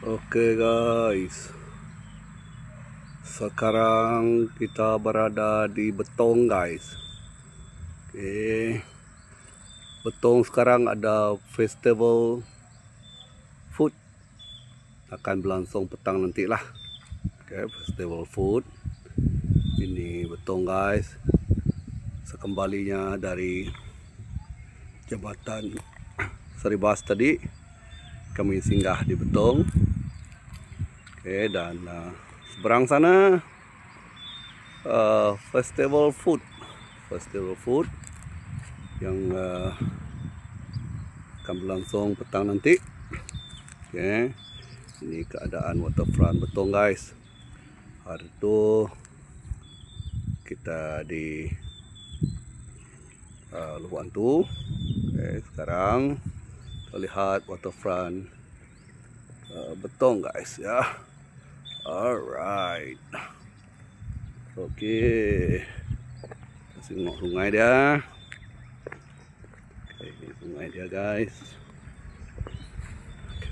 Oke guys, sekarang kita berada di Betong guys. Oke, Betong sekarang ada festival food, akan berlangsung petang nanti lah. Oke, festival food ini Betong guys. Sekembalinya dari Jambatan Seribas tadi, kami singgah di Betong. Oke, dan seberang sana festival food yang akan berlangsung petang nanti. Oke, ini keadaan waterfront Betong guys. Hari itu kita di Luhuan tu. Oke, sekarang kita lihat waterfront Betong guys ya. Alright. Oke. Kita tengok sungai dia. Oke, ini sungai dia guys.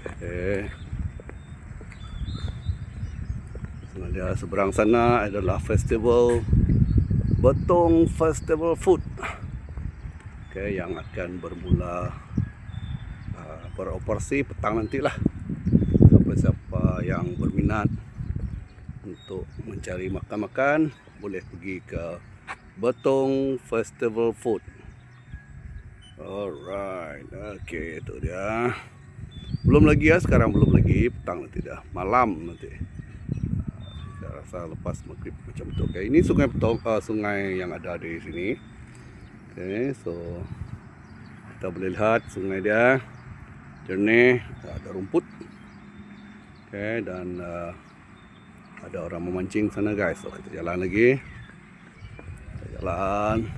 Oke. Sungai dia seberang sana adalah festival Betong Festival Food. Oke, yang akan bermula beroperasi petang nantilah. Siapa yang berminat untuk mencari makan-makan boleh pergi ke Betong Festival Food. Alright, oke, itu dia. Belum lagi ya, sekarang belum lagi, petang nanti dah, malam nanti. Saya rasa lepas maghrib macam tu. Oke, ini sungai Betong, sungai yang ada di sini. Oke, so kita boleh lihat sungai dia jernih, ada rumput. Oke, dan ada orang memancing sana guys. So kita jalan lagi. Kita jalan.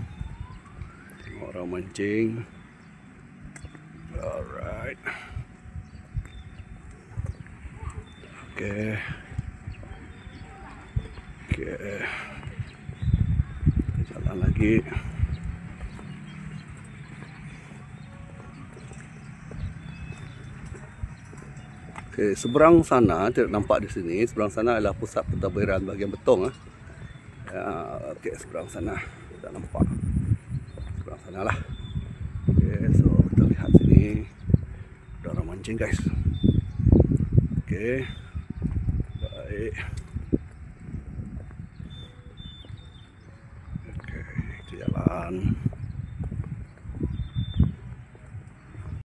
Tengok orang mancing. Alright. Oke. Oke. Kita jalan lagi. Oke, seberang sana tidak nampak di sini. Seberang sana adalah pusat pentadbiran bahagian Betong. Ya, oke, seberang sana tidak nampak. Seberang sana lah. Oke, so kita lihat sini ada orang mancing guys. Oke, baik.